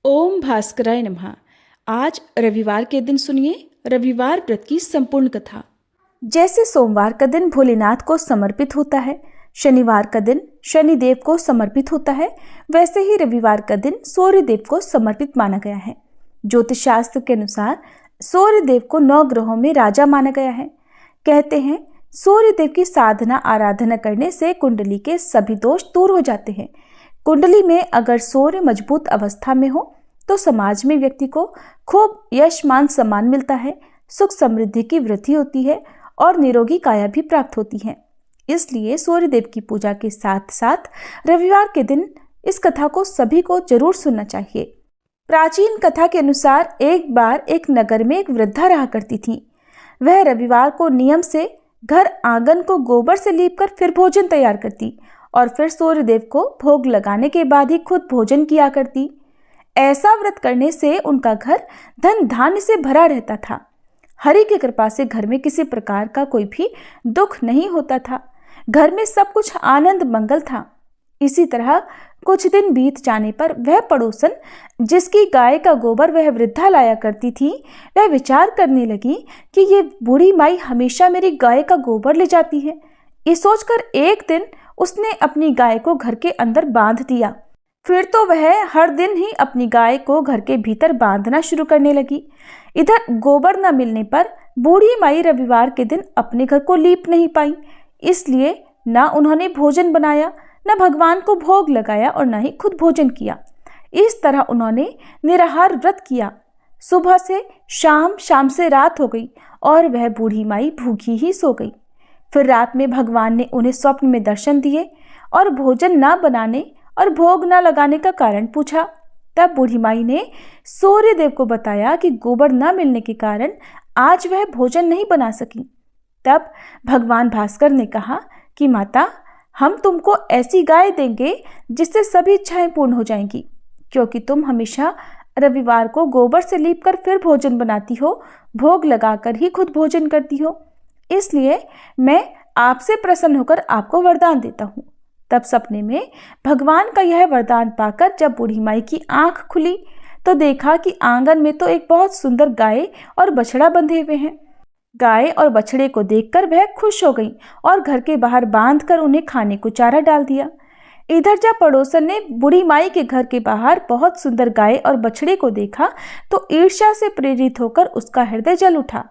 ओम भास्कराय नमः। आज रविवार के दिन सुनिए रविवार व्रत की संपूर्ण कथा। जैसे सोमवार का दिन भोलेनाथ को समर्पित होता है, शनिवार का दिन शनिदेव को समर्पित होता है, वैसे ही रविवार का दिन सूर्यदेव को समर्पित माना गया है। ज्योतिष शास्त्र के अनुसार सूर्यदेव को 9 ग्रहों में राजा माना गया है। कहते हैं सूर्यदेव की साधना आराधना करने से कुंडली के सभी दोष दूर हो जाते हैं। कुंडली में अगर सूर्य मजबूत अवस्था में हो तो समाज में व्यक्ति को खूब यश मान सम्मान मिलता है, सुख समृद्धि की वृद्धि होती है और निरोगी काया भी प्राप्त होती है। इसलिए सूर्यदेव की पूजा के साथ साथ रविवार के दिन इस कथा को सभी को जरूर सुनना चाहिए। प्राचीन कथा के अनुसार एक बार एक नगर में एक वृद्धा रहा करती थी। वह रविवार को नियम से घर आंगन को गोबर से लीपकर फिर भोजन तैयार करती और फिर सूर्यदेव को भोग लगाने के बाद ही खुद भोजन किया करती। ऐसा व्रत करने से उनका घर धन धान्य से भरा रहता था। हरि की कृपा से घर में किसी प्रकार का कोई भी दुख नहीं होता था। घर में सब कुछ आनंद मंगल था। इसी तरह कुछ दिन बीत जाने पर वह पड़ोसन जिसकी गाय का गोबर वह वृद्धा लाया करती थी, वह विचार करने लगी कि ये बूढ़ी माई हमेशा मेरी गाय का गोबर ले जाती है। ये सोचकर एक दिन उसने अपनी गाय को घर के अंदर बांध दिया। फिर तो वह हर दिन ही अपनी गाय को घर के भीतर बांधना शुरू करने लगी। इधर गोबर न मिलने पर बूढ़ी माई रविवार के दिन अपने घर को लीप नहीं पाई, इसलिए न उन्होंने भोजन बनाया, न भगवान को भोग लगाया और न ही खुद भोजन किया। इस तरह उन्होंने निराहार व्रत किया। सुबह से शाम, शाम से रात हो गई और वह बूढ़ी माई भूखी ही सो गई। फिर रात में भगवान ने उन्हें स्वप्न में दर्शन दिए और भोजन न बनाने और भोग न लगाने का कारण पूछा। तब बूढ़ी माई ने सूर्यदेव को बताया कि गोबर न मिलने के कारण आज वह भोजन नहीं बना सकी। तब भगवान भास्कर ने कहा कि माता, हम तुमको ऐसी गाय देंगे जिससे सभी इच्छाएं पूर्ण हो जाएंगी, क्योंकि तुम हमेशा रविवार को गोबर से लीपकर फिर भोजन बनाती हो, भोग लगाकर ही खुद भोजन करती हो। इसलिए मैं आपसे प्रसन्न होकर आपको वरदान देता हूँ। तब सपने में भगवान का यह वरदान पाकर जब बूढ़ी माई की आंख खुली तो देखा कि आंगन में तो एक बहुत सुंदर गाय और बछड़ा बंधे हुए हैं। गाय और बछड़े को देखकर वह खुश हो गई और घर के बाहर बांधकर उन्हें खाने को चारा डाल दिया। इधर जब पड़ोसन ने बूढ़ी माई के घर के बाहर बहुत सुंदर गाय और बछड़े को देखा तो ईर्ष्या से प्रेरित होकर उसका हृदय जल उठा।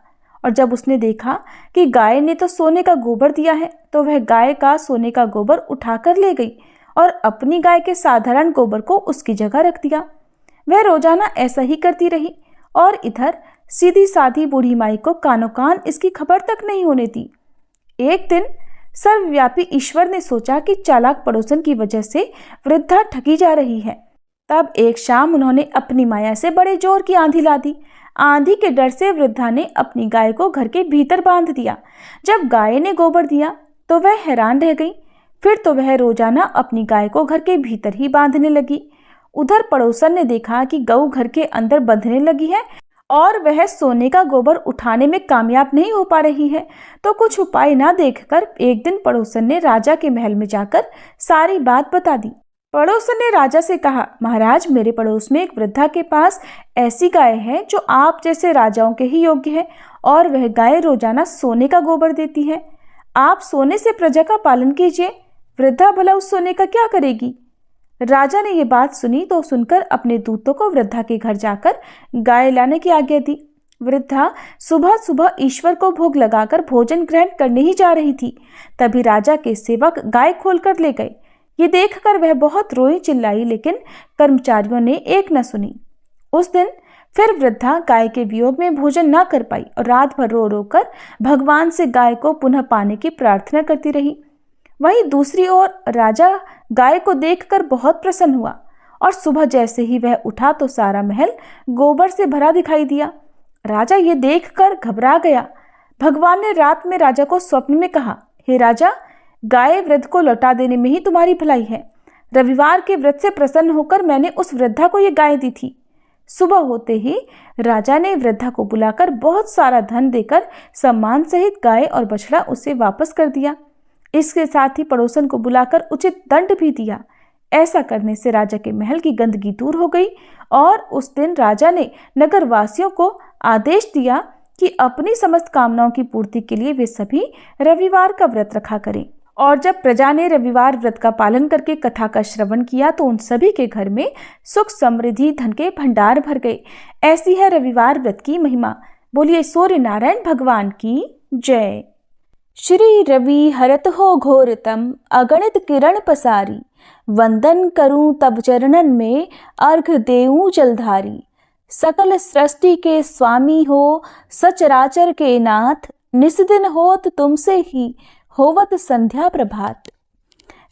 और जब उसने देखा कि गाय ने तो सोने का गोबर दिया है तो वह गाय का सोने का गोबर उठाकर ले गई और अपनी गाय के साधारण गोबर को उसकी जगह रख दिया। वह रोजाना ऐसा ही करती रही और इधर सीधी साधी बूढ़ी माई को कानों कान इसकी खबर तक नहीं होने दी। एक दिन सर्वव्यापी ईश्वर ने सोचा कि चालाक पड़ोसन की वजह से वृद्धा ठगी जा रही है। तब एक शाम उन्होंने अपनी माया से बड़े जोर की आंधी ला दी। आंधी के डर से वृद्धा ने अपनी गाय को घर के भीतर बांध दिया। जब गाय ने गोबर दिया तो वह हैरान रह गई। फिर तो वह रोजाना अपनी गाय को घर के भीतर ही बांधने लगी। उधर पड़ोसन ने देखा कि गऊ घर के अंदर बंधने लगी है और वह सोने का गोबर उठाने में कामयाब नहीं हो पा रही है, तो कुछ उपाय ना देखकर एक दिन पड़ोसन ने राजा के महल में जाकर सारी बात बता दी। पड़ोसन ने राजा से कहा, महाराज, मेरे पड़ोस में एक वृद्धा के पास ऐसी गाय है जो आप जैसे राजाओं के ही योग्य है और वह गाय रोजाना सोने का गोबर देती है। आप सोने से प्रजा का पालन कीजिए, वृद्धा भला उस सोने का क्या करेगी। राजा ने ये बात सुनी तो सुनकर अपने दूतों को वृद्धा के घर जाकर गाय लाने की आज्ञा दी। वृद्धा सुबह सुबह ईश्वर को भोग लगाकर भोजन ग्रहण करने ही जा रही थी। तभी राजा के सेवक गाय खोलकर ले गए। ये देखकर वह बहुत रोई चिल्लाई, लेकिन कर्मचारियों ने एक न सुनी। उस दिन फिर वृद्धा गाय के वियोग में भोजन न कर पाई और रात भर रो रो कर भगवान से गाय को पुनः पाने की प्रार्थना करती रही। वहीं दूसरी ओर राजा गाय को देखकर बहुत प्रसन्न हुआ और सुबह जैसे ही वह उठा तो सारा महल गोबर से भरा दिखाई दिया। राजा ये देखकर घबरा गया। भगवान ने रात में राजा को स्वप्न में कहा, हे राजा, गाय वृद्ध को लौटा देने में ही तुम्हारी भलाई है। रविवार के व्रत से प्रसन्न होकर मैंने उस वृद्धा को ये गाय दी थी। सुबह होते ही राजा ने वृद्धा को बुलाकर बहुत सारा धन देकर सम्मान सहित गाय और बछड़ा उसे वापस कर दिया। इसके साथ ही पड़ोसन को बुलाकर उचित दंड भी दिया। ऐसा करने से राजा के महल की गंदगी दूर हो गई और उस दिन राजा ने नगरवासियों को आदेश दिया कि अपनी समस्त कामनाओं की पूर्ति के लिए वे सभी रविवार का व्रत रखा करें। और जब प्रजा ने रविवार व्रत का पालन करके कथा का श्रवण किया तो उन सभी के घर में सुख समृद्धि धन के भंडार भर गए। ऐसी है रविवार व्रत की महिमा। बोलिए सूर्य नारायण भगवान की जय। श्री रवि हरत हो घोरतम अगणित किरण पसारी, वंदन करूं तब चरणन में अर्घ देऊं जलधारी। सकल सृष्टि के स्वामी हो सचराचर के नाथ, निस दिन होत तुमसे ही होवत संध्या प्रभात।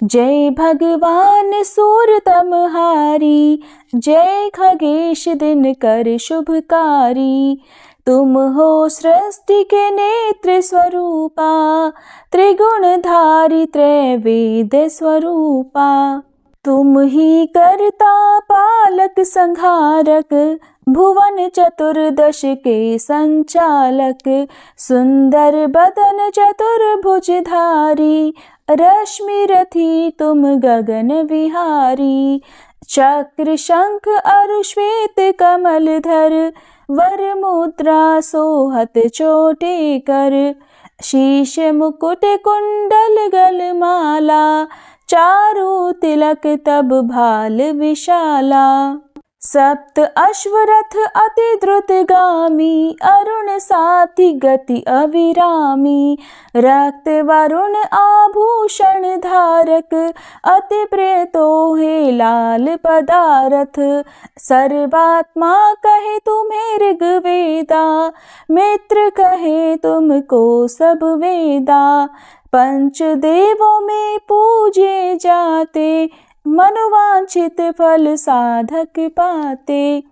जय भगवान सूरतमहारी, जय खगेश दिन कर शुभकारी। तुम हो सृष्टि के नेत्र स्वरूपा, त्रिगुणधारी त्रैवेद स्वरूपा। तुम ही करता पालक संहारक, भुवन चतुर्दश के संचालक। सुंदर बदन चतुर्भुजधारी, रश्मि रथी तुम गगन विहारी। चक्र शंख अरु श्वेत कमल धर, वर मुद्रा सोहत चोटे कर। शीश मुकुट कुंडल गलमाला, चारु तिलक तब भाल विशाला। सप्त अश्वरथ अति द्रुतगामी, अरुण साथी गति अविरामी। रक्त वरुण आभूषण धारक, अति प्रिय तोहे लाल पदारथ। सर्वात्मा कहे तुम्हें ऋग्वेदा, मित्र कहे तुमको सब वेदा। पंच देवों में पूजे जाते, मनोवांछित फल साधक पाते।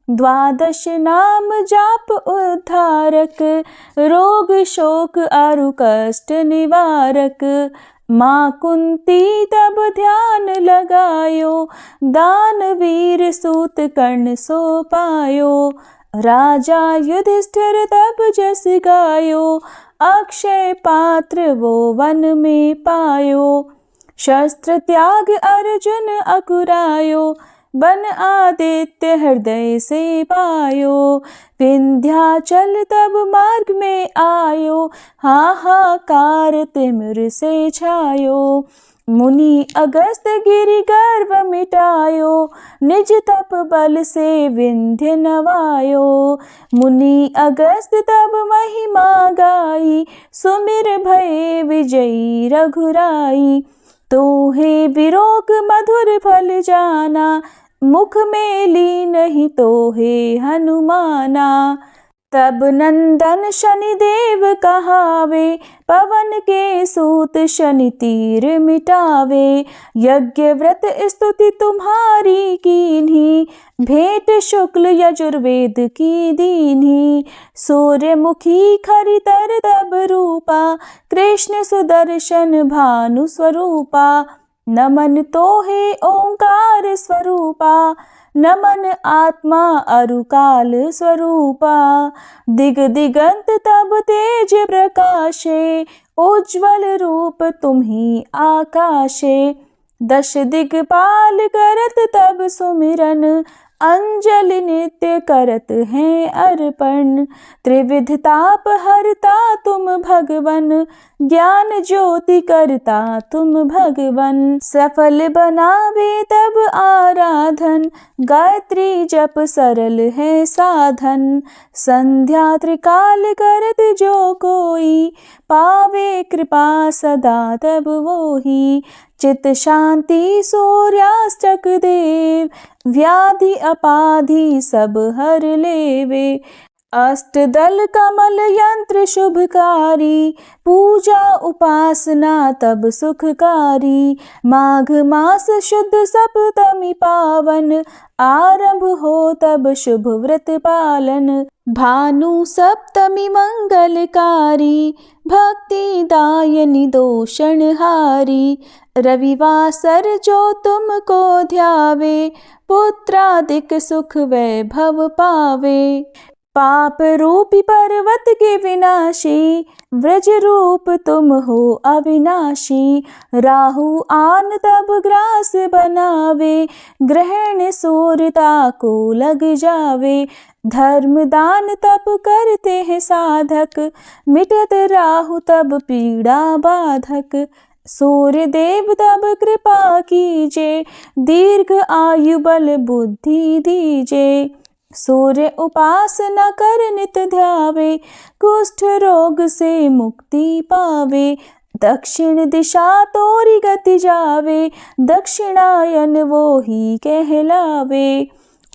द्वादश नाम जाप उद्धारक, रोग शोक अरु कष्ट निवारक। माँ कुंती तब ध्यान लगायो, दानवीर सूत कर्ण सो पायो। राजा युधिष्ठिर तब जस गायो, अक्षय पात्र वो वन में पायो। शस्त्र त्याग अर्जुन अकुरायो, बन आदित्य हृदय से पायो। विंध्याचल तब मार्ग में आयो, हाहाकार तिमिर से छायो। मुनि अगस्त गिरि गर्व मिटायो, निज तप बल से विंध्य नवायो। मुनि अगस्त तब महिमा गाई, सुमिर भये विजयी रघुराई। तोहे विरोग मधुर फल जाना, मुख में ली नहीं तोहे हनुमाना। तब नंदन शनि देव कहावे, पवन के सूत शनि तीर मिटावे। यज्ञ व्रत स्तुति तुम्हारी कीन्ही, भेंट शुक्ल यजुर्वेद की दीन्ही। सूर्यमुखी खरितर तब रूपा, कृष्ण सुदर्शन भानु स्वरूपा। नमन तोहे ओंकार स्वरूपा, नमन आत्मा अरुकाल स्वरूपा। दिग दिगंत तब तेज प्रकाशे, उज्ज्वल रूप तुम्ही आकाशे। दश दिगपाल करत तब सुमिरन, अंजलि नित्य करत हैं अर्पण। त्रिविध ताप हरता तुम भगवन, ज्ञान ज्योति करता तुम भगवन। सफल बनावे तब आराधन, गायत्री जप सरल है साधन। संध्या त्रिकाल करत जो कोई, पावे कृपा सदा तब वोही। चित शांति सूर्यास्तक देव, व्याधि अपाधि सब हर लेवे। अष्टदल कमल यंत्र शुभकारी, पूजा उपासना तब सुखकारी। माघ मास शुद्ध सप्तमी पावन, आरंभ हो तब शुभ व्रत पालन। भानु सप्तमी मंगलकारी, भक्ति दायनी दोषणहारी। रविवासर जो तुमको ध्यावे, पुत्रादिक सुख वैभव पावे। पाप रूपी पर्वत के विनाशी, व्रज रूप तुम हो अविनाशी। राहु आन तब ग्रास बनावे, ग्रहण सूरता को लग जावे। धर्म दान तब करते हैं साधक, मिटत राहु तब पीड़ा बाधक। सूर्य देव तब कृपा कीजे, दीर्घ आयु बल बुद्धि दीजे। सूर्य उपासना कर नित ध्यावे, कुष्ठ रोग से मुक्ति पावे। दक्षिण दिशा तोरी गति जावे, दक्षिणायन वो ही कहलावे।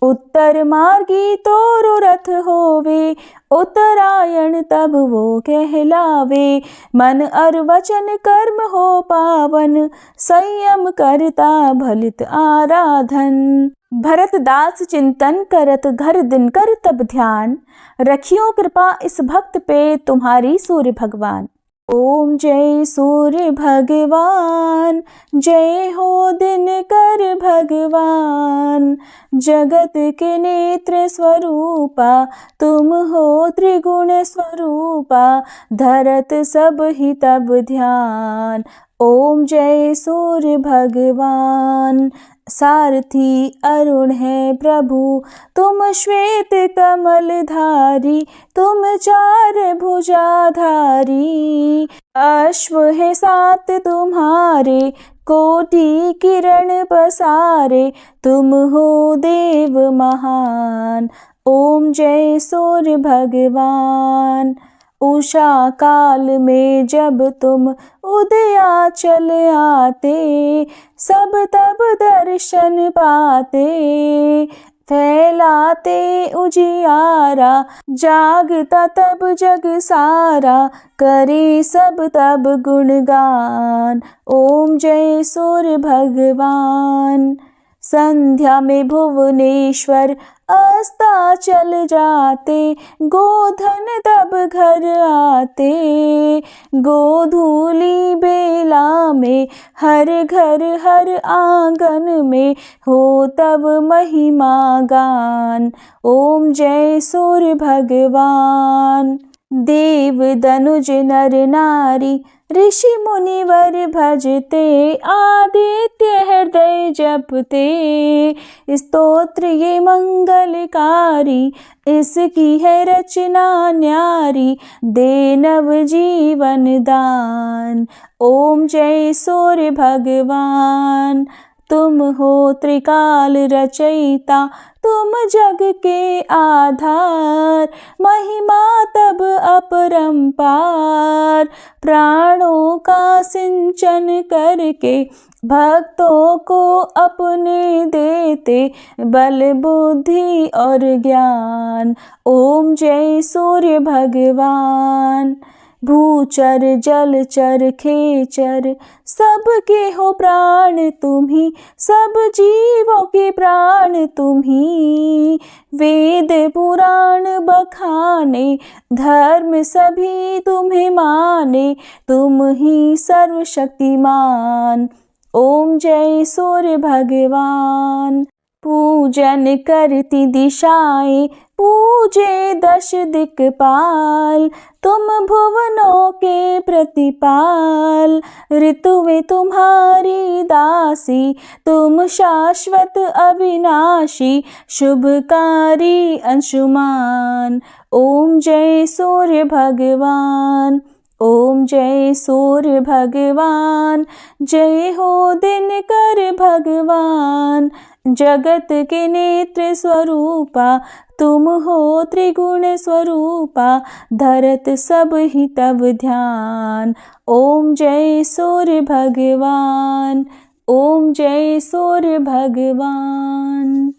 उत्तर मार्गी तोरो रथ होवे, उत्तरायण तब वो कहलावे। मन और वचन कर्म हो पावन, संयम करता भलित आराधन। भरत दास चिंतन करत घर दिन कर तब ध्यान, रखियो कृपा इस भक्त पे तुम्हारी सूर्य भगवान। ओम जय सूर्य भगवान, जय हो दिनकर भगवान। जगत के नेत्र स्वरूपा, तुम हो त्रिगुण स्वरूपा। धरत सब ही तब ध्यान, ओम जय सूर्य भगवान। सारथी अरुण है प्रभु, तुम श्वेत कमल धारी। तुम चार भुजाधारी, अश्व है सात तुम्हारे। कोटि किरण पसारे, तुम हो देव महान। ओम जय सूर्य भगवान। उषा काल में जब तुम उदयाचल आते, सब तब दर्शन पाते। फैलाते उजियारा, जागता तब जग सारा। करे सब तब गुणगान, ओम जय सूर्य भगवान। संध्या में भुवनेश्वर अस्ताचल जाते, गोधन तब घर आते। गोधूली बेला में हर घर हर आंगन में, हो तब महिमा गान। ओम जय सूर्य भगवान। देव दनुज नर नारी, ऋषि मुनिवर भजते। आदित्य हृदय जपते, स्तोत्र ये मंगलकारी। इसकी है रचना न्यारी, दे नव जीवन दान। ओम जय सूर्य भगवान। तुम हो त्रिकाल रचयिता, तुम जग के आधार। महिमा तब अपरंपार, प्राणों का सिंचन करके। भक्तों को अपने देते, बल बुद्धि और ज्ञान। ओम जय सूर्य भगवान। भूचर जलचर खेचर, सबके हो प्राण तुम्ही। सब जीवों के प्राण तुम्ही। वेद पुराण बखाने, धर्म सभी तुम्हें माने। तुम ही सर्वशक्तिमान, ओम जय सूर्य भगवान। पूजन करती दिशाएं, पूजे दश दिक्पाल। तुम भुवनों के प्रतिपाल, ऋतुएं तुम्हारी दासी। तुम शाश्वत अविनाशी, शुभकारी अंशुमान। ओम जय सूर्य भगवान। ओम जय सूर्य भगवान। जय हो दिनकर भगवान। जगत के नेत्र स्वरूपा, तुम हो त्रिगुण स्वरूपा। धरत सब ही तब ध्यान, ओम जय सूर्य भगवान। ओम जय सूर्य भगवान।